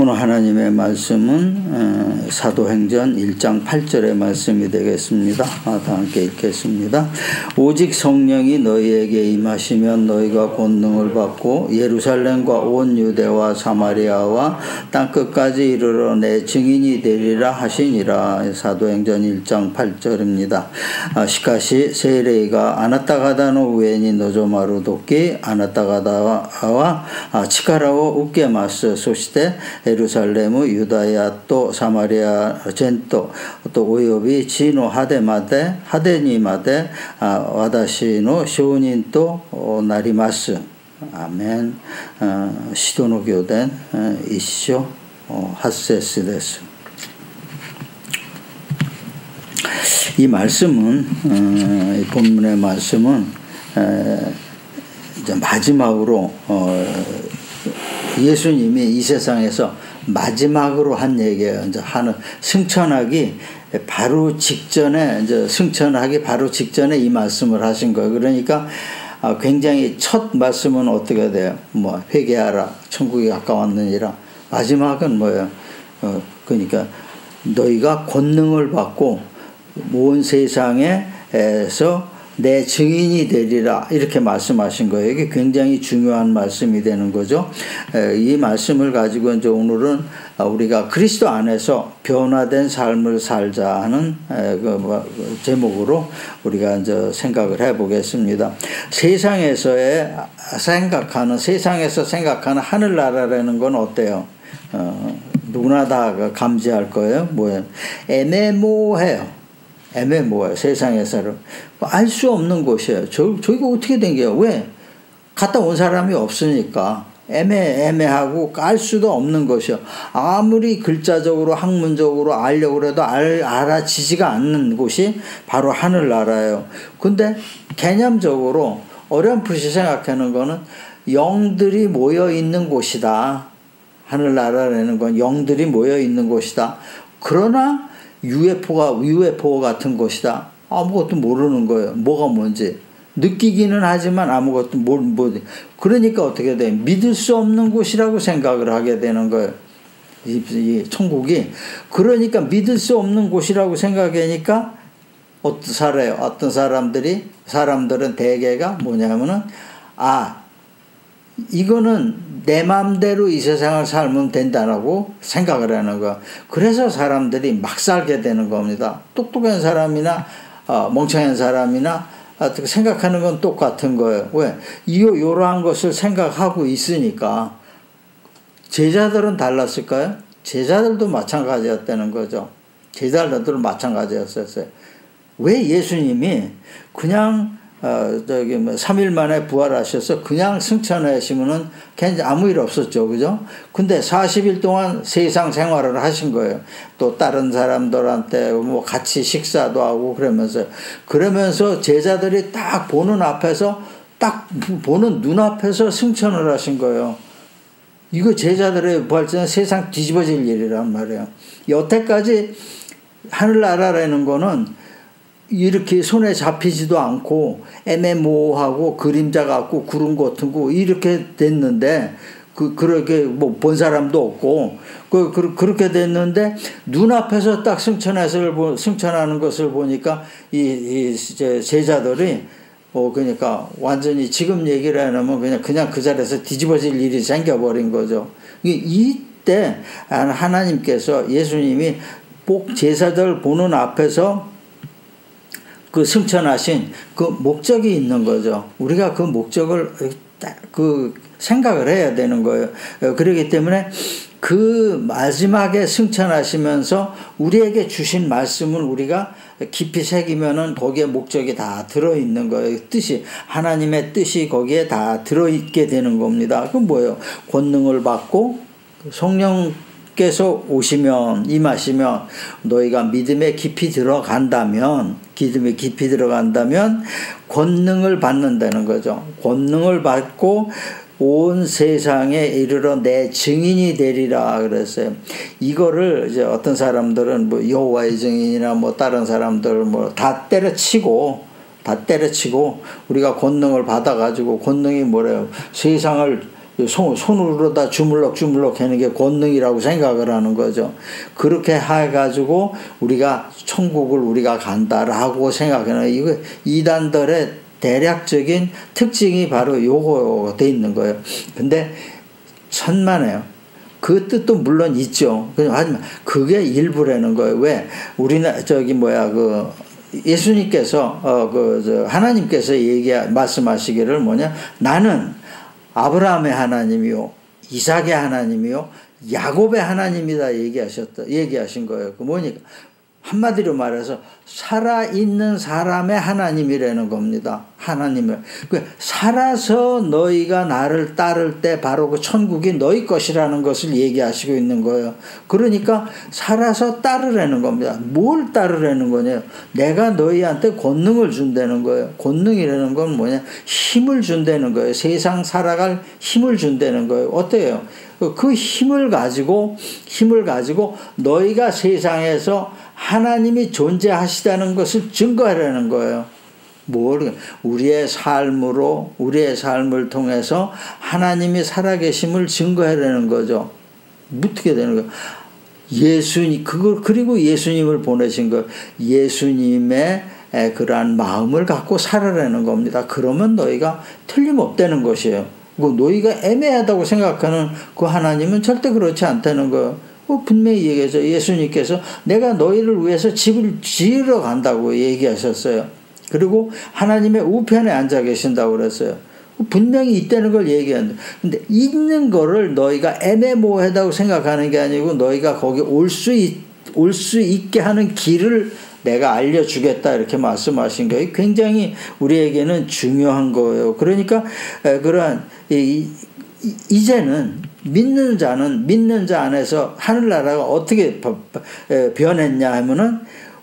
오늘 하나님의 말씀은 사도행전 1장 8절의 말씀이 되겠습니다. 다 함께 읽겠습니다. 오직 성령이 너희에게 임하시면 너희가 권능을 받고 예루살렘과 온 유대와 사마리아와 땅끝까지 이르러 내 증인이 되리라 하시니라. 사도행전 1장 8절입니다. 시카시 세례가 아나타가다노 우에니 노조마루 도끼 아나타가다와 치카라오 우케마스 소시테 예루살렘의 유다야 또 사마리아 젠토 또 오요비 지노 하데마데 하데니마데 와다시노 쇼닌 또 나리마스. 아멘. 시도노 교된 이쇼 하세스 데스. 이 말씀은 이 본문의 말씀은 이제 마지막으로 예수님이 이 세상에서 마지막으로 한 얘기예요. 이제 하는 승천하기 바로 직전에 이제 승천하기 바로 직전에 이 말씀을 하신 거예요. 그러니까 굉장히 첫 말씀은 어떻게 돼요? 뭐 회개하라, 천국이 가까웠느니라. 마지막은 뭐예요? 그러니까 너희가 권능을 받고 온 세상에서 내 증인이 되리라 이렇게 말씀하신 거예요. 이게 굉장히 중요한 말씀이 되는 거죠. 이 말씀을 가지고 이제 오늘은 우리가 그리스도 안에서 변화된 삶을 살자 하는 제목으로 우리가 이제 생각을 해보겠습니다. 세상에서 생각하는 하늘나라라는 건 어때요? 누구나 다 감지할 거예요. 뭐예요? 애매모호해요. 세상에서는 알 수 없는 곳이에요. 저기가 어떻게 된 거예요? 왜? 갔다 온 사람이 없으니까 애매하고 알 수도 없는 것이요. 아무리 글자적으로 학문적으로 알려고 해도 알아지지가 않는 곳이 바로 하늘나라예요. 근데 개념적으로 어렴풋이 생각하는 거는 영들이 모여 있는 곳이다. 하늘나라라는 건 영들이 모여 있는 곳이다. 그러나 UFO 같은 것이다. 아무것도 모르는 거예요. 뭐가 뭔지. 느끼기는 하지만 아무것도 그러니까 어떻게 돼? 믿을 수 없는 곳이라고 생각을 하게 되는 거예요. 이 천국이. 그러니까 믿을 수 없는 곳이라고 생각하니까 어떤 사람들은 대개가 뭐냐면은 이거는 내 마음대로 이 세상을 살면 된다라고 생각을 하는 거야. 그래서 사람들이 막 살게 되는 겁니다. 똑똑한 사람이나 멍청한 사람이나 생각하는 건 똑같은 거예요. 왜? 이러한 것을 생각하고 있으니까. 제자들은 달랐을까요? 제자들도 마찬가지였다는 거죠. 제자들도 마찬가지였었어요. 왜 예수님이 그냥 3일 만에 부활하셔서 그냥 승천하시면은 아무 일 없었죠. 그죠? 근데 40일 동안 세상 생활을 하신 거예요. 또 다른 사람들한테 뭐 같이 식사도 하고 그러면서 제자들이 딱 보는 눈앞에서 승천을 하신 거예요. 이거 제자들의 부활전은 세상 뒤집어질 일이란 말이에요. 여태까지 하늘나라라는 거는 이렇게 손에 잡히지도 않고 애매모호하고 그림자 같고 구름 같은 거 이렇게 됐는데 그렇게 뭐 본 사람도 없고 그렇게 됐는데 눈앞에서 딱 승천하는 것을 보니까 이 제자들이 그러니까 완전히 지금 얘기를 하면 그냥 그 자리에서 뒤집어질 일이 생겨버린 거죠. 이때 하나님께서 예수님이 꼭 제자들 보는 앞에서 그 승천하신 그 목적이 있는 거죠. 우리가 그 목적을 생각을 해야 되는 거예요. 그렇기 때문에 그 마지막에 승천하시면서 우리에게 주신 말씀을 우리가 깊이 새기면은 거기에 목적이 다 들어있는 거예요. 하나님의 뜻이 거기에 다 들어있게 되는 겁니다. 그건 뭐예요? 권능을 받고 성령께서 임하시면 너희가 믿음에 깊이 들어간다면 권능을 받는다는 거죠. 권능을 받고 온 세상에 이르러 내 증인이 되리라 그랬어요. 이거를 이제 어떤 사람들은 뭐 여호와의 증인이나 뭐 다른 사람들 뭐 다 때려치고 우리가 권능을 받아가지고 권능이 뭐래요? 세상을 손으로 다 주물럭 하는 게 권능이라고 생각을 하는 거죠. 그렇게 해가지고 우리가 천국을 우리가 간다라고 생각하는, 이거 이단들의 대략적인 특징이 바로 요거 돼 있는 거예요. 근데 천만에요. 그 뜻도 물론 있죠. 하지만 그게 일부라는 거예요. 왜? 예수님께서, 하나님께서 말씀하시기를 뭐냐? 나는 아브라함의 하나님이요, 이삭의 하나님이요, 야곱의 하나님이다 얘기하신 거예요. 그 뭐니까? 한마디로 말해서 살아있는 사람의 하나님이라는 겁니다. 하나님을. 살아서 너희가 나를 따를 때 바로 그 천국이 너희 것이라는 것을 얘기하시고 있는 거예요. 그러니까 살아서 따르라는 겁니다. 뭘 따르라는 거냐? 내가 너희한테 권능을 준다는 거예요. 권능이라는 건 뭐냐? 힘을 준다는 거예요. 세상 살아갈 힘을 준다는 거예요. 어때요? 그 힘을 가지고 너희가 세상에서 하나님이 존재하시다는 것을 증거하라는 거예요. 우리의 삶을 통해서 하나님이 살아계심을 증거하라는 거죠. 어떻게 되는 거예요? 그리고 예수님을 보내신 거예요. 예수님의 그러한 마음을 갖고 살아라는 겁니다. 그러면 너희가 틀림없다는 것이에요. 너희가 애매하다고 생각하는 그 하나님은 절대 그렇지 않다는 거예요. 분명히 얘기해서 예수님께서 내가 너희를 위해서 집을 지으러 간다고 얘기하셨어요. 그리고 하나님의 우편에 앉아 계신다고 그랬어요. 분명히 있다는 걸 얘기하는데, 근데 있는 거를 너희가 애매모호하다고 생각하는 게 아니고 너희가 거기 올 수 있게 하는 길을 내가 알려주겠다 이렇게 말씀하신 거예요. 굉장히 우리에게는 중요한 거예요. 그러니까 그러한 이제는 믿는 자 안에서 하늘나라가 어떻게 변했냐 하면은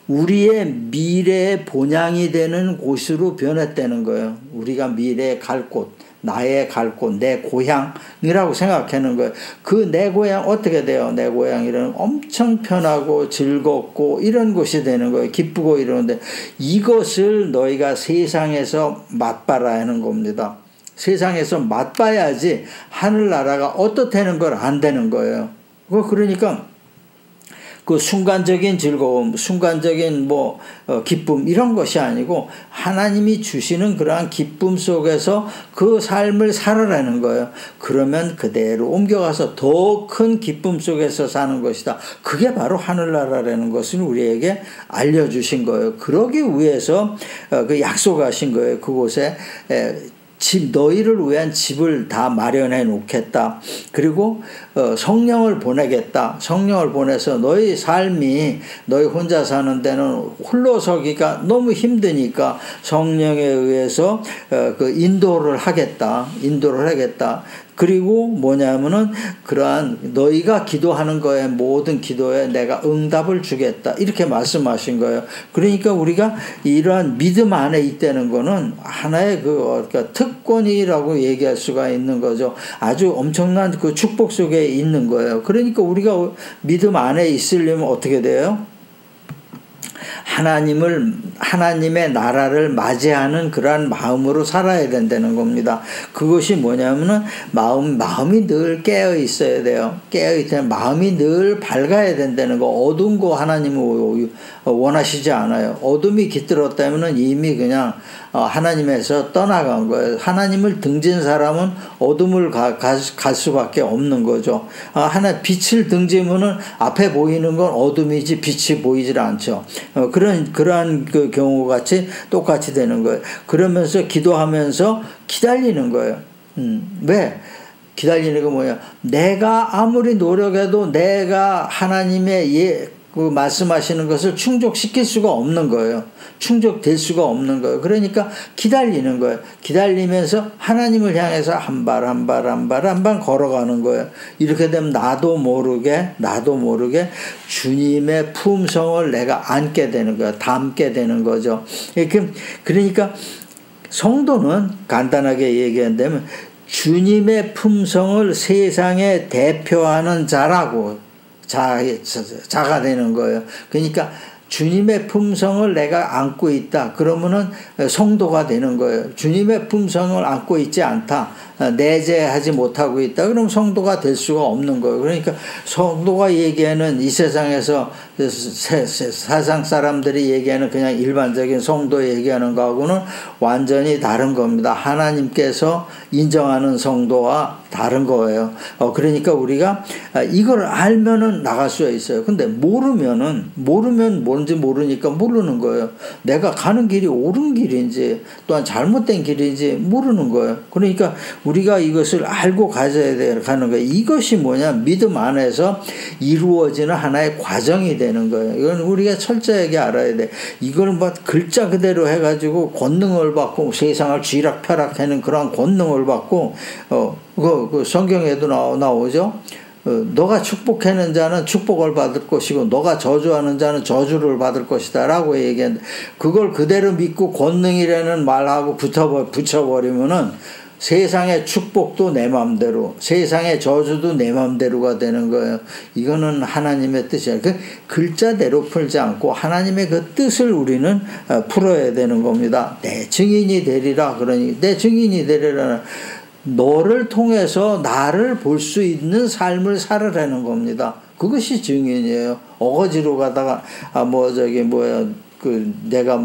우리의 미래의 본향이 되는 곳으로 변했다는 거예요. 우리가 미래에 갈 곳, 나의 갈 곳, 내 고향이라고 생각하는 거예요. 그 내 고향 어떻게 돼요? 내 고향이라는 엄청 편하고 즐겁고 이런 곳이 되는 거예요. 기쁘고 이러는데 이것을 너희가 세상에서 맛봐라 하는 겁니다. 세상에서 맛봐야지 하늘나라가 어떻다는 걸 안 되는 거예요. 그러니까 그 순간적인 즐거움, 순간적인 기쁨 이런 것이 아니고 하나님이 주시는 그러한 기쁨 속에서 그 삶을 살아라는 거예요. 그러면 그대로 옮겨가서 더 큰 기쁨 속에서 사는 것이다. 그게 바로 하늘나라라는 것을 우리에게 알려주신 거예요. 그러기 위해서 그 약속하신 거예요. 그곳에 너희를 위한 집을 다 마련해 놓겠다. 그리고 성령을 보내겠다. 성령을 보내서 너희 삶이 너희 혼자 사는 데는 홀로 서기가 너무 힘드니까 성령에 의해서 그 인도를 하겠다. 그리고 뭐냐면은 그러한 너희가 기도하는 거에 모든 기도에 내가 응답을 주겠다. 이렇게 말씀하신 거예요. 그러니까 우리가 이러한 믿음 안에 있다는 거는 하나의 그러니까 특권이라고 얘기할 수가 있는 거죠. 아주 엄청난 그 축복 속에 있는 거예요. 그러니까 우리가 믿음 안에 있으려면 어떻게 돼요? 하나님의 나라를 맞이하는 그러한 마음으로 살아야 된다는 겁니다. 그것이 뭐냐면은 마음이 늘 깨어 있어야 돼요. 깨어 있다는 마음이 늘 밝아야 된다는 거. 어두운 거 하나님은 원하시지 않아요. 어둠이 깃들었다면은 이미 그냥 하나님에서 떠나간 거예요. 하나님을 등진 사람은 어둠을 갈 수밖에 없는 거죠. 빛을 등지면은 앞에 보이는 건 어둠이지 빛이 보이질 않죠. 그러한 그 경우 같이 똑같이 되는 거예요. 그러면서 기도하면서 기다리는 거예요. 왜? 기다리는 거 뭐냐? 내가 아무리 노력해도 내가 하나님의 그 말씀하시는 것을 충족시킬 수가 없는 거예요. 충족될 수가 없는 거예요. 그러니까 기다리는 거예요. 기다리면서 하나님을 향해서 한 발 한 발 걸어가는 거예요. 이렇게 되면 나도 모르게 주님의 품성을 내가 안게 되는 거예요. 담게 되는 거죠. 그러니까 성도는 간단하게 얘기한다면 주님의 품성을 세상에 대표하는 자라고 자가 되는 거예요. 그러니까 주님의 품성을 내가 안고 있다. 그러면은 성도가 되는 거예요. 주님의 품성을 안고 있지 않다. 내재하지 못하고 있다. 그럼 성도가 될 수가 없는 거예요. 그러니까 성도가 얘기하는 이 세상에서 세상 사람들이 얘기하는 그냥 일반적인 성도 얘기하는 거하고는 완전히 다른 겁니다. 하나님께서 인정하는 성도와 다른 거예요. 그러니까 우리가 이걸 알면은 나갈 수가 있어요. 근데 모르면 뭔지 모르니까 모르는 거예요. 내가 가는 길이 옳은 길인지 또한 잘못된 길인지 모르는 거예요. 그러니까 우리가 이것을 알고 가져야 가는 거예요. 이것이 뭐냐? 믿음 안에서 이루어지는 하나의 과정이 되는 거예요. 이건 우리가 철저하게 알아야 돼. 이걸 뭐 글자 그대로 해가지고 권능을 받고 세상을 쥐락펴락하는 그런 권능을 받고 그 성경에도 나오죠. 너가 축복하는 자는 축복을 받을 것이고 너가 저주하는 자는 저주를 받을 것이다 라고 얘기했는데 그걸 그대로 믿고 권능이라는 말하고 붙여버리면은 세상의 축복도 내 맘대로 세상의 저주도 내 맘대로가 되는 거예요. 이거는 하나님의 뜻이에요. 그 글자대로 풀지 않고 하나님의 그 뜻을 우리는 풀어야 되는 겁니다. 내 증인이 되리라. 그러니 내 증인이 되리라. 너를 통해서 나를 볼 수 있는 삶을 살아라는 겁니다. 그것이 증인이에요. 어거지로 가다가 내가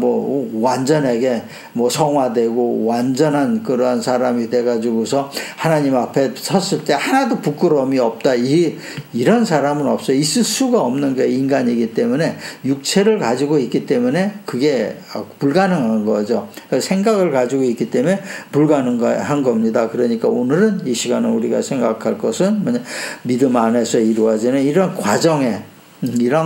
완전하게 성화되고 완전한 그러한 사람이 돼가지고서 하나님 앞에 섰을 때 하나도 부끄러움이 없다. 이런 사람은 없어요. 있을 수가 없는 게 인간이기 때문에 육체를 가지고 있기 때문에 그게 불가능한 거죠. 생각을 가지고 있기 때문에 불가능한 겁니다. 그러니까 오늘은 이 시간에 우리가 생각할 것은 뭐냐? 믿음 안에서 이루어지는 이런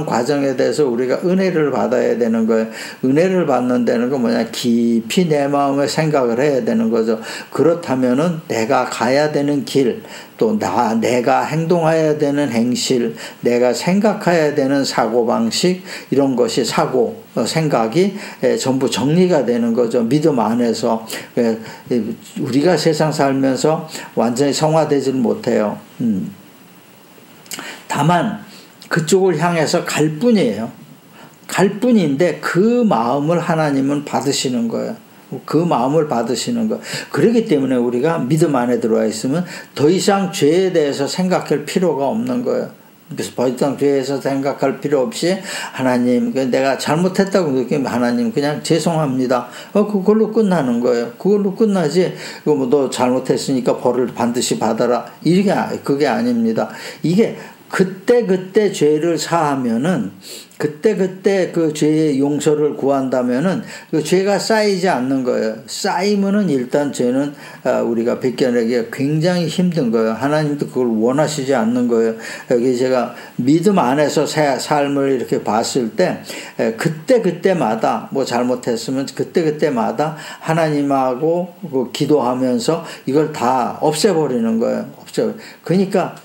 과정에 대해서 우리가 은혜를 받아야 되는 거예요. 은혜를 받는 데는 건 뭐냐? 깊이 내 마음에 생각을 해야 되는 거죠. 그렇다면은 내가 가야 되는 길, 또 내가 행동해야 되는 행실, 내가 생각해야 되는 사고방식, 이런 것이 생각이 전부 정리가 되는 거죠. 믿음 안에서. 우리가 세상 살면서 완전히 성화되지는 못해요. 다만 그쪽을 향해서 갈 뿐이에요. 갈 뿐인데 그 마음을 하나님은 받으시는 거예요. 그 마음을 받으시는 거. 그렇기 때문에 우리가 믿음 안에 들어와 있으면 더 이상 죄에 대해서 생각할 필요가 없는 거예요. 그래서 더 이상 죄에서 생각할 필요 없이 하나님, 내가 잘못했다고 느끼면 하나님 그냥 죄송합니다. 그걸로 끝나는 거예요. 그걸로 끝나지. 너 잘못했으니까 벌을 반드시 받아라. 그게 아닙니다. 이게 그때 죄를 사하면은 그때 그 죄의 용서를 구한다면은 그 죄가 쌓이지 않는 거예요. 쌓이면은 일단 죄는 우리가 벗겨내기가 굉장히 힘든 거예요. 하나님도 그걸 원하시지 않는 거예요. 여기 제가 믿음 안에서 삶을 이렇게 봤을 때 그때마다 잘못했으면 그때마다 하나님하고 기도하면서 이걸 다 없애버리는 거예요. 그러니까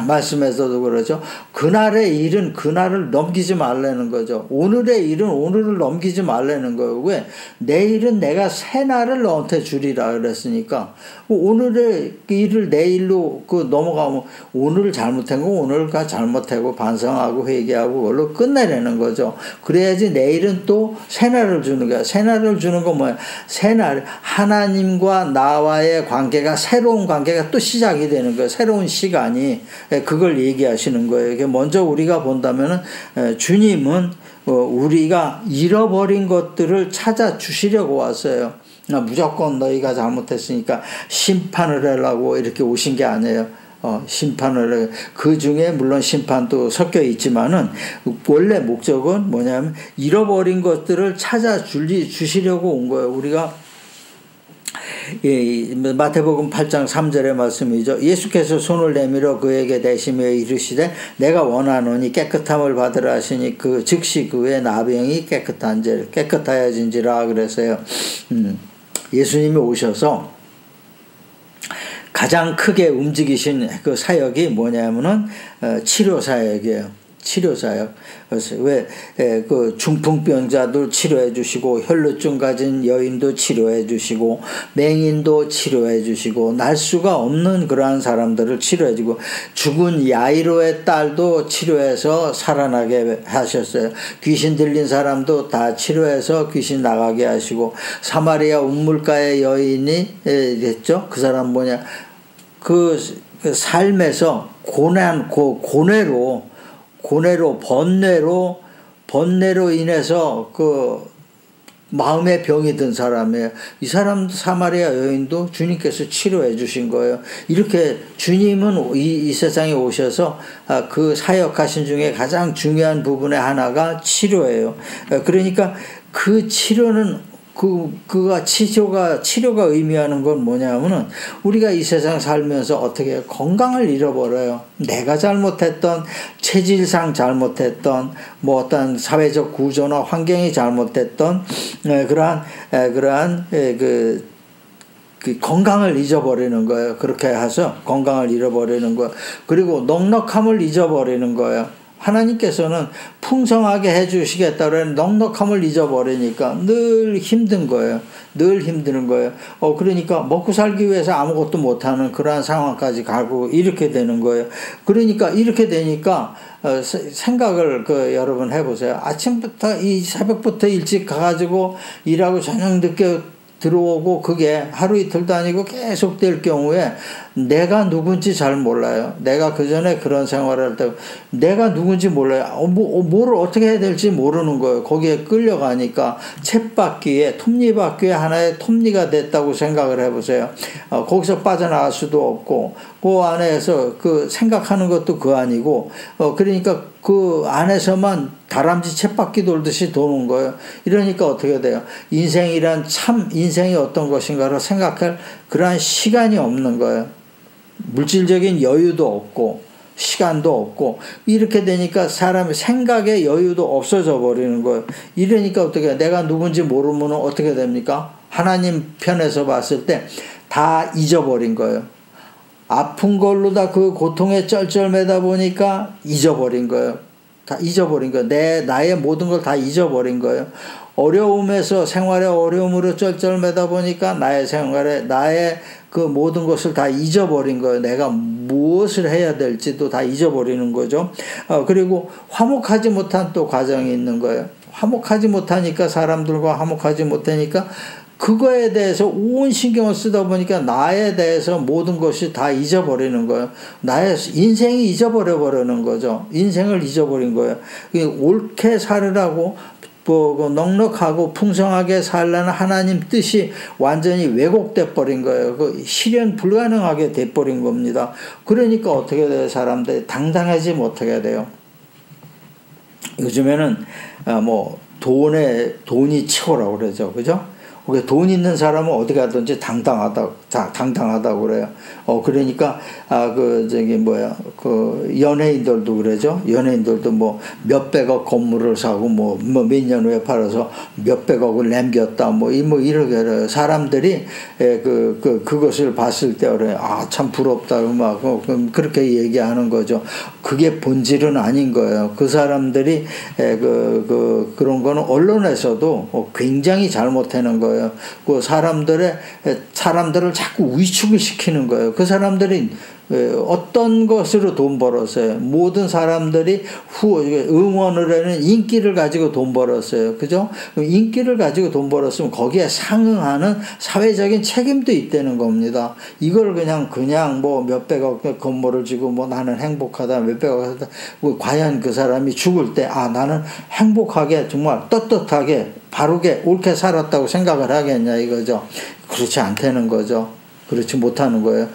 말씀에서도 그러죠. 그날의 일은 그날을 넘기지 말라는 거죠. 오늘의 일은 오늘을 넘기지 말라는 거예요. 왜? 내일은 내가 새 날을 너한테 주리라 그랬으니까 오늘의 일을 내일로 넘어가면 오늘 잘못한 거 오늘가 잘못하고 반성하고 회개하고 그걸로 끝내려는 거죠. 그래야지 내일은 또 새 날을 주는 거야. 새 날을 주는 건 뭐야? 새 날 하나님과 나와의 관계가 새로운 관계가 또 시작이 되는 거예요. 새로운 시간이. 그걸 얘기하시는 거예요. 먼저 우리가 본다면은 주님은 우리가 잃어버린 것들을 찾아 주시려고 왔어요. 무조건 너희가 잘못했으니까 심판을 하려고 이렇게 오신 게 아니에요. 심판을, 그 중에 물론 심판도 섞여 있지만은 원래 목적은 뭐냐면 잃어버린 것들을 찾아 주시려고 온 거예요. 우리가 마태복음 8장 3절의 말씀이죠. 예수께서 손을 내밀어 그에게 대시며 이르시되 내가 원하노니 깨끗함을 받으라 하시니 즉시 그의 나병이 깨끗하여진지라 그랬어요. 예수님이 오셔서 가장 크게 움직이신 그 사역이 뭐냐면은 치료 사역이에요. 치료사역. 그래서 그 중풍병자도 치료해 주시고, 혈루증 가진 여인도 치료해 주시고, 맹인도 치료해 주시고, 날 수가 없는 그러한 사람들을 치료해 주고, 죽은 야이로의 딸도 치료해서 살아나게 하셨어요. 귀신 들린 사람도 다 치료해서 귀신 나가게 하시고, 사마리아 우물가의 여인이 됐죠. 그 사람 뭐냐, 그 삶에서 번뇌로 인해서 그 마음의 병이 든 사람이에요. 이 사람도 사마리아 여인도 주님께서 치료해 주신 거예요. 이렇게 주님은 이 세상에 오셔서 그 사역하신 중에 가장 중요한 부분의 하나가 치료예요. 그러니까 그 치료는 치료가 의미하는 건 뭐냐면은, 우리가 이 세상 살면서 어떻게 건강을 잃어버려요. 내가 잘못했던, 체질상 잘못했던, 뭐 어떤 사회적 구조나 환경이 잘못했던, 그러한 그 건강을 잊어버리는 거예요. 그렇게 해서 건강을 잃어버리는 거예요. 그리고 넉넉함을 잊어버리는 거예요. 하나님께서는 풍성하게 해주시겠다 그러는 넉넉함을 잊어버리니까 늘 힘든 거예요. 늘 힘드는 거예요. 그러니까 먹고 살기 위해서 아무것도 못하는 그러한 상황까지 가고 이렇게 되는 거예요. 그러니까 이렇게 되니까 생각을 여러분 해보세요. 아침부터 새벽부터 일찍 가가지고 일하고 저녁 늦게 들어오고 그게 하루 이틀도 아니고 계속 될 경우에 내가 누군지 잘 몰라요. 내가 그 전에 그런 생활을 할 때 내가 누군지 몰라요. 뭐를 어떻게 해야 될지 모르는 거예요. 거기에 끌려가니까 쳇바퀴에, 톱니바퀴에 하나의 톱니가 됐다고 생각을 해보세요. 거기서 빠져나갈 수도 없고, 그 안에서 그 생각하는 것도 그 아니고, 그러니까 그 안에서만 다람쥐 쳇바퀴 돌듯이 도는 거예요. 이러니까 어떻게 돼요? 인생이 어떤 것인가를 생각할 그러한 시간이 없는 거예요. 물질적인 여유도 없고 시간도 없고, 이렇게 되니까 사람의 생각의 여유도 없어져 버리는 거예요. 이러니까 어떻게 해요? 내가 누군지 모르면 어떻게 됩니까? 하나님 편에서 봤을 때 다 잊어버린 거예요. 아픈 걸로 다 그 고통에 쩔쩔매다 보니까 잊어버린 거예요. 다 잊어버린 거예요. 나의 모든 걸 다 잊어버린 거예요. 어려움에서, 생활의 어려움으로 쩔쩔매다 보니까 나의 그 모든 것을 다 잊어버린 거예요. 내가 무엇을 해야 될지도 다 잊어버리는 거죠. 그리고 화목하지 못한 또 과정이 있는 거예요. 화목하지 못하니까, 사람들과 화목하지 못하니까 그거에 대해서 온 신경을 쓰다 보니까 나에 대해서 모든 것이 다 잊어버리는 거예요. 나의 인생이 잊어버려버리는 거죠. 인생을 잊어버린 거예요. 옳게 살으라고 넉넉하고 풍성하게 살라는 하나님 뜻이 완전히 왜곡돼 버린 거예요. 실현 불가능하게 돼 버린 겁니다. 그러니까 어떻게 돼요? 사람들이 당당하지 못하게 돼요. 요즘에는 돈이 최고라고 그러죠. 그죠? 돈 있는 사람은 어디 가든지 당당하다고 그래요. 그러니까, 연예인들도 그러죠. 연예인들도 몇백억 건물을 사고, 몇 년 후에 팔아서 몇백억을 남겼다, 이렇게 해요. 사람들이, 그것을 봤을 때, 그래. 참 부럽다, 그렇게 얘기하는 거죠. 그게 본질은 아닌 거예요. 그 사람들이, 그런 거는 언론에서도 굉장히 잘못하는 거예요. 그 사람들을 자꾸 위축을 시키는 거예요. 그 사람들이 어떤 것으로 돈 벌었어요? 모든 사람들이 응원을 하는 인기를 가지고 돈 벌었어요. 그죠? 인기를 가지고 돈 벌었으면 거기에 상응하는 사회적인 책임도 있다는 겁니다. 이걸 그냥 몇백억 건물을 지고 나는 행복하다, 몇백억 하다. 과연 그 사람이 죽을 때, 나는 행복하게, 정말 떳떳하게, 바르게, 옳게 살았다고 생각을 하겠냐, 이거죠. 그렇지 않다는 거죠. 그렇지 못하는 거예요.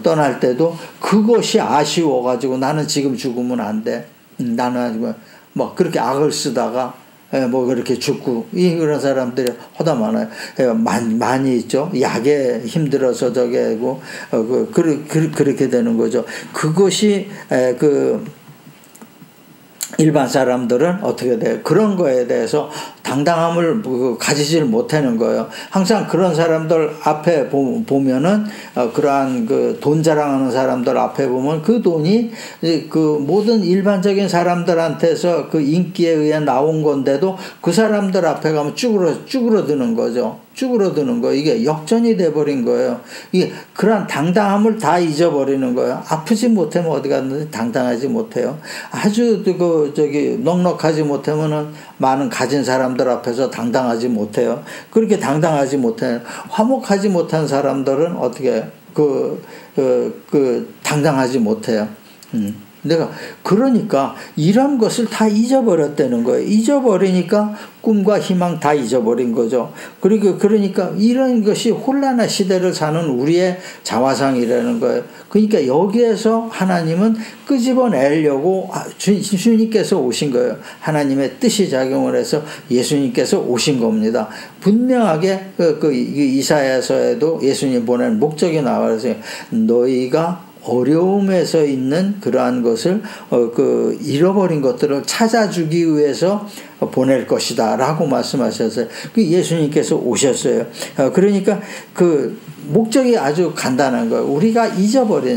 떠날 때도 그것이 아쉬워가지고 나는 지금 죽으면 안 돼. 나는 그렇게 악을 쓰다가 그렇게 죽고, 이런 사람들이 허다 많아요. 많이 있죠. 약에 힘들어서 저게고, 그렇게 되는 거죠. 그것이, 일반 사람들은 어떻게 돼요? 그런 거에 대해서 당당함을 가지질 못하는 거예요. 항상 그런 사람들 앞에 보면은 그러한 그 돈 자랑하는 사람들 앞에 보면 그 돈이 그 모든 일반적인 사람들한테서 그 인기에 의해 나온 건데도 그 사람들 앞에 가면 쭈그러드는 거죠. 쭈그러드는 거. 이게 역전이 돼버린 거예요. 이게 그런 당당함을 다 잊어버리는 거예요. 아프지 못하면 어디 갔는데 당당하지 못해요. 아주 넉넉하지 못하면은 많은 가진 사람들 앞에서 당당하지 못해요. 그렇게 당당하지 못해요. 화목하지 못한 사람들은 어떻게 당당하지 못해요. 내가 그러니까 이런 것을 다 잊어버렸다는 거예요. 잊어버리니까 꿈과 희망 다 잊어버린 거죠. 그러니까 이런 것이 혼란한 시대를 사는 우리의 자화상이라는 거예요. 그러니까 여기에서 하나님은 끄집어내려고 주님께서 오신 거예요. 하나님의 뜻이 작용을 해서 예수님께서 오신 겁니다. 분명하게 이사야서에도 예수님 보낸 목적이 나와서 너희가 어려움에서 있는 그러한 것을 잃어버린 것들을 찾아주기 위해서 보낼 것이다 라고 말씀하셨어요. 예수님께서 오셨어요. 그러니까 그 목적이 아주 간단한 거예요. 우리가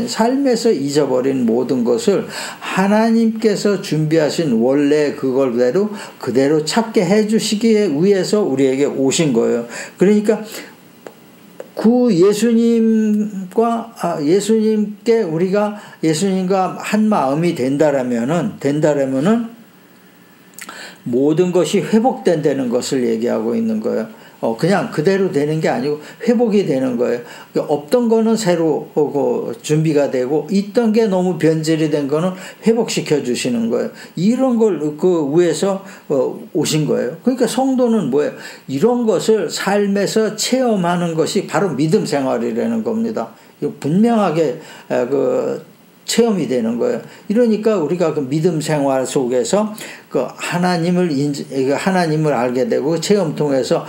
삶에서 잊어버린 모든 것을 하나님께서 준비하신 원래 그대로 찾게 해주시기 위해서 우리에게 오신 거예요. 그러니까 예수님께 우리가 예수님과 한 마음이 된다라면은 모든 것이 회복된다는 것을 얘기하고 있는 거예요. 그냥 그대로 되는 게 아니고 회복이 되는 거예요. 없던 거는 새로 준비가 되고 있던 게 너무 변질이 된 거는 회복시켜 주시는 거예요. 이런 걸 위해서 오신 거예요. 그러니까 성도는 뭐예요? 이런 것을 삶에서 체험하는 것이 바로 믿음 생활이라는 겁니다. 분명하게 체험이 되는 거예요. 이러니까 우리가 그 믿음 생활 속에서 하나님을 알게 되고 체험 통해서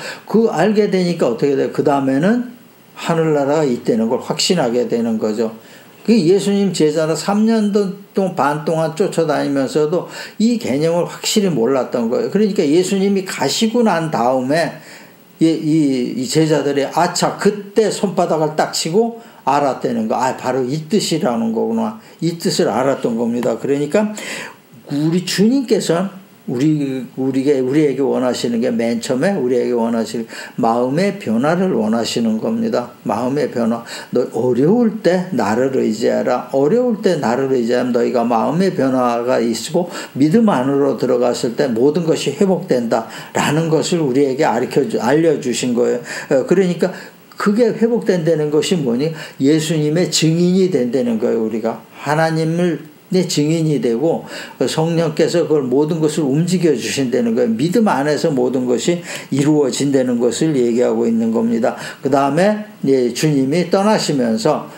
알게 되니까 어떻게 돼요? 그 다음에는 하늘나라가 있다는 걸 확신하게 되는 거죠. 예수님 제자로 3년 반 동안 쫓아다니면서도 이 개념을 확실히 몰랐던 거예요. 그러니까 예수님이 가시고 난 다음에 이 제자들이 그때 손바닥을 딱 치고 알았다는 거. 바로 이 뜻이라는 거구나. 이 뜻을 알았던 겁니다. 그러니까 우리 주님께서는 우리에게 원하시는 게 맨 처음에 우리에게 원하시는 마음의 변화를 원하시는 겁니다. 마음의 변화. 너 어려울 때 나를 의지하라. 어려울 때 나를 의지하면 너희가 마음의 변화가 있고 믿음 안으로 들어갔을 때 모든 것이 회복된다 라는 것을 우리에게 알려주신 거예요. 그러니까 그게 회복된다는 것이 뭐니? 예수님의 증인이 된다는 거예요. 우리가 하나님의 증인이 되고 성령께서 그걸 모든 것을 움직여 주신다는 거예요. 믿음 안에서 모든 것이 이루어진다는 것을 얘기하고 있는 겁니다. 그 다음에 주님이 떠나시면서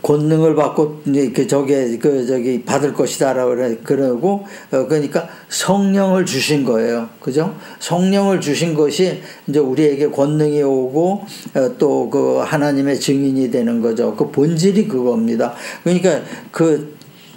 권능을 받고 받을 것이다라고 그러고 그러니까 성령을 주신 거예요. 그죠? 성령을 주신 것이 이제 우리에게 권능이 오고 또 그 하나님의 증인이 되는 거죠. 그 본질이 그겁니다. 그러니까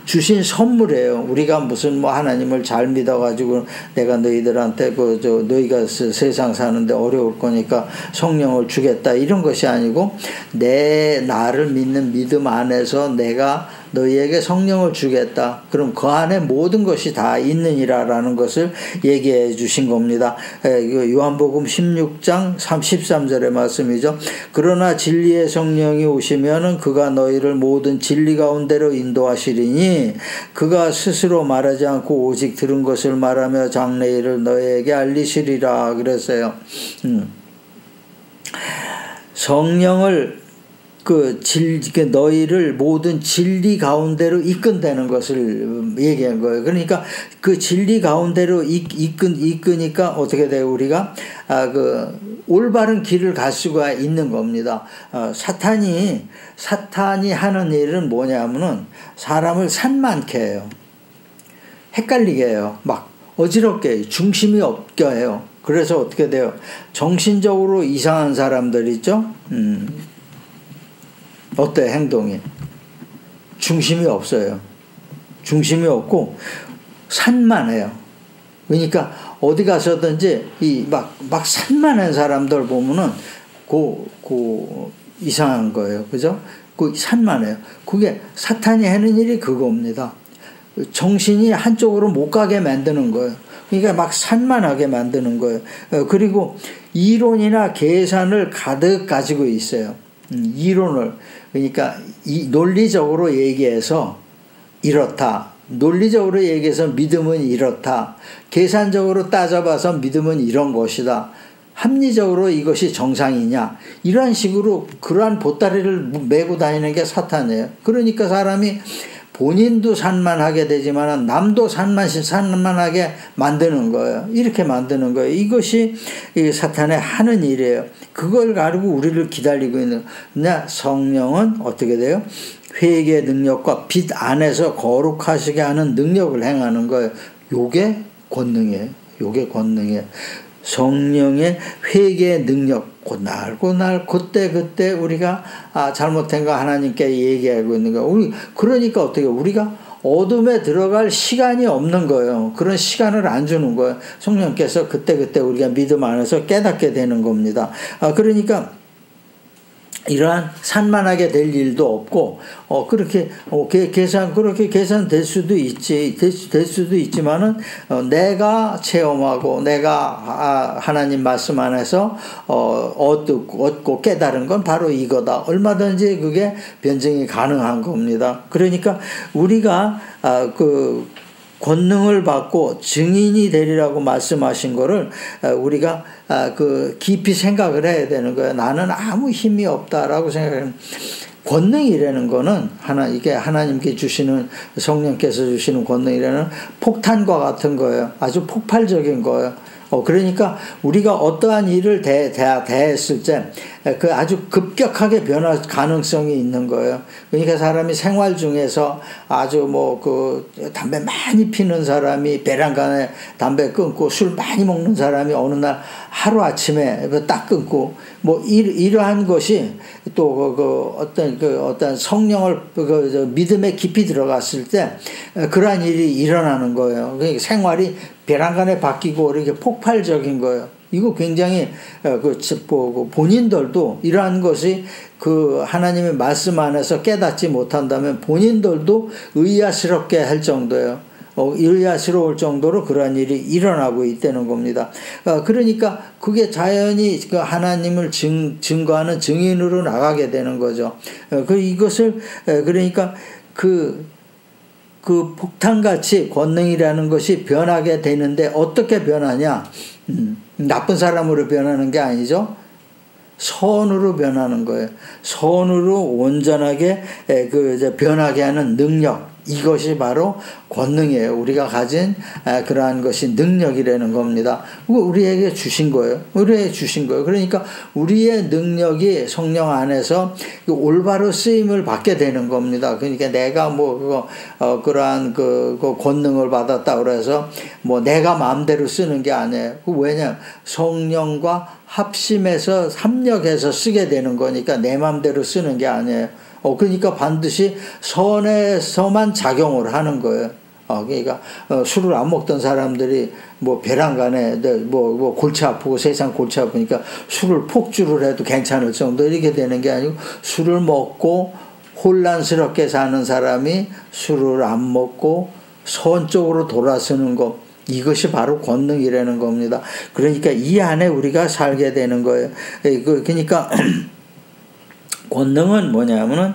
주신 선물이에요. 우리가 무슨 하나님을 잘 믿어가지고 내가 너희들한테 너희가 세상 사는데 어려울 거니까 성령을 주겠다 이런 것이 아니고 나를 믿는 믿음 안에서 내가 너희에게 성령을 주겠다. 그럼 그 안에 모든 것이 다 있느니라라는 것을 얘기해 주신 겁니다. 요한복음 16장 13절의 말씀이죠. 그러나 진리의 성령이 오시면은 그가 너희를 모든 진리 가운데로 인도하시리니 그가 스스로 말하지 않고 오직 들은 것을 말하며 장래일을 너희에게 알리시리라 그랬어요. 성령을 너희를 모든 진리 가운데로 이끈다는 것을 얘기한 거예요. 그러니까 그 진리 가운데로 이끄니까 어떻게 돼요? 우리가 올바른 길을 갈 수가 있는 겁니다. 사탄이 하는 일은 뭐냐면은 사람을 산만케 해요. 헷갈리게 해요. 막 어지럽게 해요. 중심이 없게 해요. 그래서 어떻게 돼요? 정신적으로 이상한 사람들 있죠? 어때 행동이? 중심이 없어요. 중심이 없고 산만해요. 그러니까 어디 가서든지 막 산만한 사람들 보면은 이상한 거예요. 그죠? 산만해요. 그게 사탄이 하는 일이 그겁니다. 정신이 한쪽으로 못 가게 만드는 거예요. 그러니까 막 산만하게 만드는 거예요. 그리고 이론이나 계산을 가득 가지고 있어요. 이론을. 그러니까 논리적으로 얘기해서 이렇다. 논리적으로 얘기해서 믿음은 이렇다. 계산적으로 따져봐서 믿음은 이런 것이다. 합리적으로 이것이 정상이냐. 이런 식으로 그러한 보따리를 메고 다니는 게 사탄이에요. 그러니까 사람이 본인도 산만하게 되지만 남도 산만하게 만드는 거예요. 이렇게 만드는 거예요. 이것이 사탄의 하는 일이에요. 그걸 가지고 우리를 기다리고 있는. 성령은 어떻게 돼요? 회개의 능력과 빛 안에서 거룩하시게 하는 능력을 행하는 거예요. 요게 권능이에요. 요게 권능이에요. 성령의 회개의 능력, 그때 우리가 잘못된 거 하나님께 얘기하고 있는 거예요. 그러니까 어떻게 우리가 어둠에 들어갈 시간이 없는 거예요. 그런 시간을 안 주는 거예요. 성령께서 그때 우리가 믿음 안에서 깨닫게 되는 겁니다. 그러니까 이러한 산만하게 될 일도 없고, 그렇게 계산될 수도 있지만은, 내가 체험하고, 내가 하나님 말씀 안에서, 얻고 깨달은 건 바로 이거다. 얼마든지 그게 변증이 가능한 겁니다. 그러니까 우리가, 권능을 받고 증인이 되리라고 말씀하신 거를 우리가 깊이 생각을 해야 되는 거예요. 나는 아무 힘이 없다라고 생각하면 권능이라는 거는 이게 하나님께 주시는 성령께서 주시는 권능이라는 폭탄과 같은 거예요. 아주 폭발적인 거예요. 그러니까 우리가 어떠한 일을 대했을 때 그 아주 급격하게 변할 가능성이 있는 거예요. 그러니까 사람이 생활 중에서 아주 담배 많이 피는 사람이 베란간에 담배 끊고 술 많이 먹는 사람이 어느 날 하루 아침에 딱 끊고 이러한 것이 또 어떤 성령을 믿음에 깊이 들어갔을 때 그러한 일이 일어나는 거예요. 그러니까 생활이 베란간에 바뀌고 이렇게 폭발적인 거예요. 이거 굉장히 본인들도 이러한 것이 하나님의 말씀 안에서 깨닫지 못한다면 본인들도 의아스럽게 할 정도예요. 의아스러울 정도로 그러한 일이 일어나고 있다는 겁니다. 그러니까 그게 자연히 하나님을 증거하는 증인으로 나가게 되는 거죠. 이것을 그러니까 그 폭탄같이 권능이라는 것이 변하게 되는데 어떻게 변하냐? 나쁜 사람으로 변하는 게 아니죠. 선으로 변하는 거예요. 선으로 온전하게 변하게 하는 능력. 이것이 바로 권능이에요. 우리가 가진 그러한 것이 능력이라는 겁니다. 우리에게 주신 거예요. 그러니까 우리의 능력이 성령 안에서 올바로 쓰임을 받게 되는 겁니다. 그러니까 내가 그러한 권능을 받았다 그래서 내가 마음대로 쓰는 게 아니에요. 왜냐? 성령과 합력해서 쓰게 되는 거니까 내 마음대로 쓰는 게 아니에요. 그러니까 반드시 선에서만 작용을 하는 거예요. 그러니까 술을 안 먹던 사람들이 베란간에 골치 아프고 세상 골치 아프니까 술을 폭주를 해도 괜찮을 정도 이렇게 되는 게 아니고 술을 먹고 혼란스럽게 사는 사람이 술을 안 먹고 선 쪽으로 돌아서는 것. 이것이 바로 권능이라는 겁니다. 그러니까 이 안에 우리가 살게 되는 거예요. 그러니까 권능은 뭐냐면은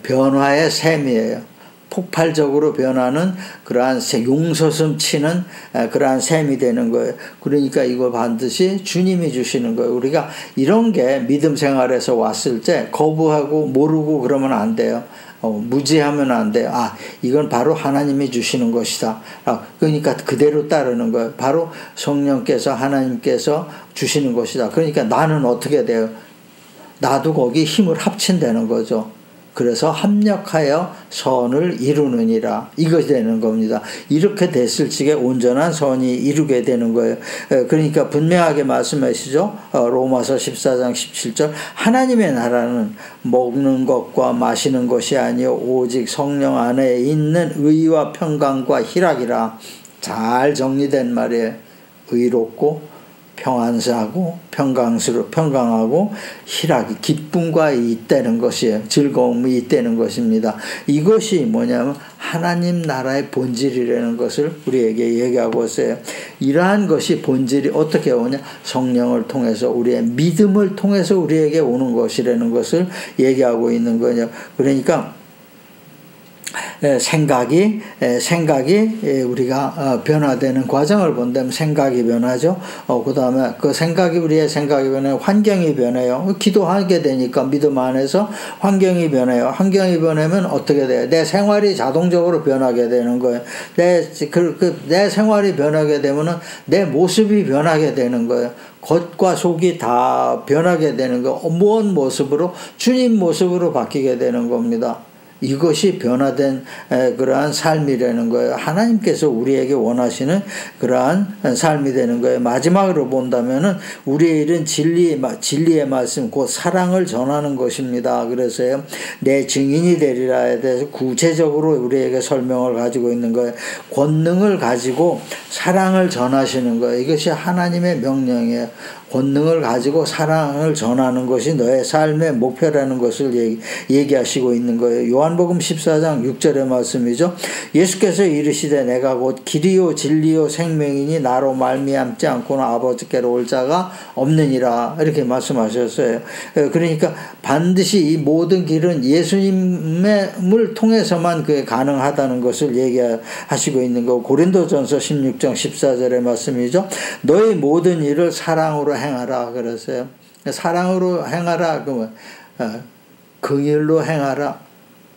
변화의 셈이에요. 폭발적으로 변하는 그러한 용서슴 치는 그러한 셈이 되는 거예요. 그러니까 이거 반드시 주님이 주시는 거예요. 우리가 이런 게 믿음 생활에서 왔을 때 거부하고 모르고 그러면 안 돼요. 무지하면 안 돼요. 이건 바로 하나님이 주시는 것이다. 그러니까 그대로 따르는 거예요. 바로 성령께서 하나님께서 주시는 것이다. 그러니까 나는 어떻게 돼요? 나도 거기 힘을 합친다는 거죠. 그래서 합력하여 선을 이루느니라. 이것이 되는 겁니다. 이렇게 됐을 적에 온전한 선이 이루게 되는 거예요. 그러니까 분명하게 말씀하시죠. 로마서 14장 17절 하나님의 나라는 먹는 것과 마시는 것이 아니요 오직 성령 안에 있는 의와 평강과 희락이라. 잘 정리된 말이에요. 의롭고 평안하고 평강하고 희락이 기쁨과 있다는 것이에요. 즐거움이 있다는 것입니다. 이것이 뭐냐면 하나님 나라의 본질이라는 것을 우리에게 얘기하고 있어요. 이러한 것이 본질이 어떻게 오냐? 성령을 통해서 우리의 믿음을 통해서 우리에게 오는 것이라는 것을 얘기하고 있는 거죠. 그러니까 생각이 우리가 변화되는 과정을 본다면 생각이 변하죠. 그 다음에 그 생각이 우리의 생각이 변해요. 환경이 변해요. 기도하게 되니까 믿음 안에서 환경이 변해요. 환경이 변하면 어떻게 돼요? 내 생활이 자동적으로 변하게 되는 거예요. 내 생활이 변하게 되면은 내 모습이 변하게 되는 거예요. 겉과 속이 다 변하게 되는 거. 무언 모습으로? 주님 모습으로 바뀌게 되는 겁니다. 이것이 변화된 그러한 삶이라는 거예요. 하나님께서 우리에게 원하시는 그러한 삶이 되는 거예요. 마지막으로 본다면은 우리의 일은 진리의 말씀, 곧 사랑을 전하는 것입니다. 그래서요, 내 증인이 되리라에 대해서 구체적으로 우리에게 설명을 가지고 있는 거예요. 권능을 가지고 사랑을 전하시는 거예요. 이것이 하나님의 명령이에요. 권능을 가지고 사랑을 전하는 것이 너의 삶의 목표라는 것을 얘기하시고 있는 거예요. 요한복음 14장 6절의 말씀이죠. 예수께서 이르시되 내가 곧 길이요 진리요 생명이니 나로 말미암지 않고는 아버지께로 올 자가 없느니라. 이렇게 말씀하셨어요. 그러니까 반드시 이 모든 길은 예수님을 통해서만 그게 가능하다는 것을 얘기하시고 있는 거고, 고린도전서 16장 14절의 말씀이죠. 너희 모든 일을 사랑으로 행하라 그랬어요. 사랑으로 행하라, 긍휼로 행하라,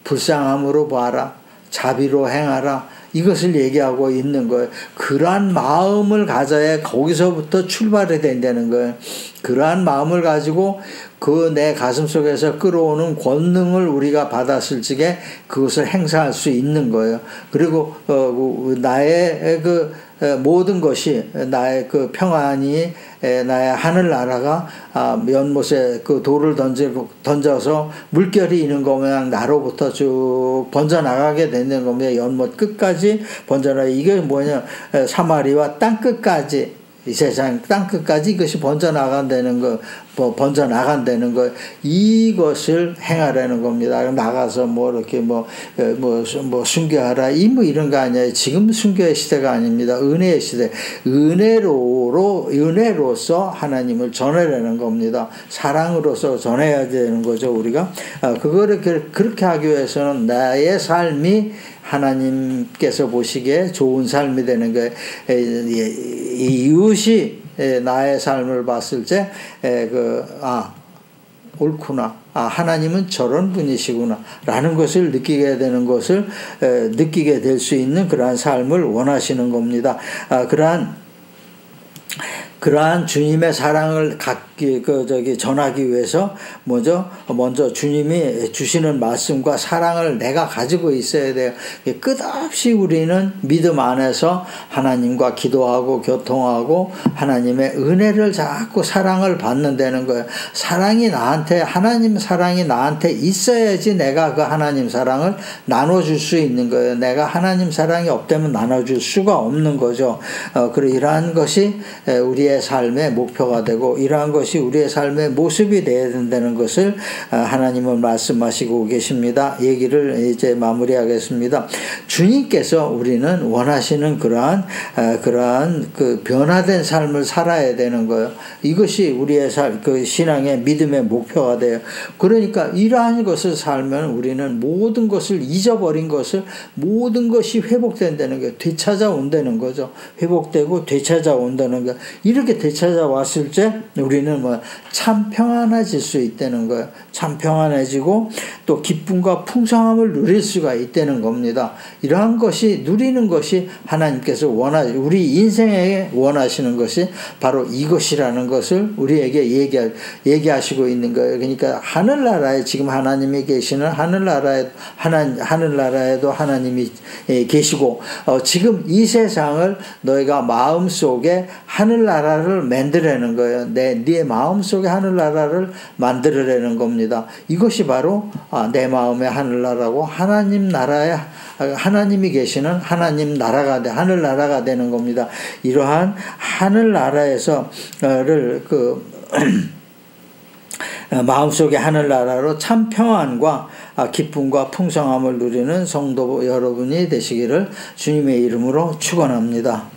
불쌍함으로 봐라, 자비로 행하라, 이것을 얘기하고 있는 거예요. 그러한 마음을 가져야 거기서부터 출발이 된다는 거예요. 그러한 마음을 가지고 그 내 가슴 속에서 끌어오는 권능을 우리가 받았을 적에 그것을 행사할 수 있는 거예요. 그리고 나의 모든 것이, 나의 그 평안이, 나의 하늘나라가 연못에 그 돌을 던져서 물결이 있는 거 모양 나로부터 쭉 번져나가게 되는 겁니다. 연못 끝까지 번져나가. 이게 뭐냐? 사마리와 땅 끝까지, 이 세상 땅 끝까지 이것이 번져나간다는 거, 번져나간다는 거, 이것을 행하라는 겁니다. 나가서 이렇게 순교하라, 이런 거 아니에요. 지금 순교의 시대가 아닙니다. 은혜의 시대. 은혜로서 하나님을 전하라는 겁니다. 사랑으로서 전해야 되는 거죠, 우리가. 그거를 그렇게 하기 위해서는 나의 삶이 하나님께서 보시기에 좋은 삶이 되는 거예요. 이웃이 나의 삶을 봤을 때, 옳구나. 하나님은 저런 분이시구나. 라는 것을 느끼게 되는 것을, 느끼게 될 수 있는 그러한 삶을 원하시는 겁니다. 그러한 주님의 사랑을 전하기 위해서 먼저 주님이 주시는 말씀과 사랑을 내가 가지고 있어야 돼요. 끝없이 우리는 믿음 안에서 하나님과 기도하고 교통하고 하나님의 은혜를 자꾸 사랑을 받는다는 거예요. 하나님 사랑이 나한테 있어야지 내가 그 하나님 사랑을 나눠줄 수 있는 거예요. 내가 하나님 사랑이 없다면 나눠줄 수가 없는 거죠. 그리고 이러한 것이 우리의 삶의 목표가 되고, 이러한 것이 우리의 삶의 모습이 되어야 된다는 것을 하나님은 말씀하시고 계십니다. 얘기를 이제 마무리하겠습니다. 주님께서 우리는 원하시는 그러한 그 변화된 삶을 살아야 되는 거예요. 이것이 우리의 그 신앙의 믿음의 목표가 돼요. 그러니까 이러한 것을 살면 우리는 모든 것을 잊어버린 것을, 모든 것이 회복된다는 거예요. 되찾아온다는 거죠. 회복되고 되찾아온다는 거예요. 이렇게 되찾아왔을 때 우리는 우리는 뭐 참 평안해질 수 있다는 거예요. 참 평안해지고 또 기쁨과 풍성함을 누릴 수가 있다는 겁니다. 이러한 것이 누리는 것이 하나님께서 우리 인생에 원하시는 것이 바로 이것이라는 것을 우리에게 얘기하시고 있는 거예요. 그러니까 하늘나라에 지금 하나님이 계시는 하늘나라에도 하나님이 계시고 지금 이 세상을 너희가 마음속에 하늘나라를 만들어내는 거예요. 네 마음속에 하늘나라를 만들어내는 겁니다. 이것이 바로 내 마음의 하늘나라고 하나님이 계시는 하늘나라가 되는 겁니다. 이러한 하늘나라에서를 마음속의 하늘나라로 참 평안과 기쁨과 풍성함을 누리는 성도 여러분이 되시기를 주님의 이름으로 축원합니다.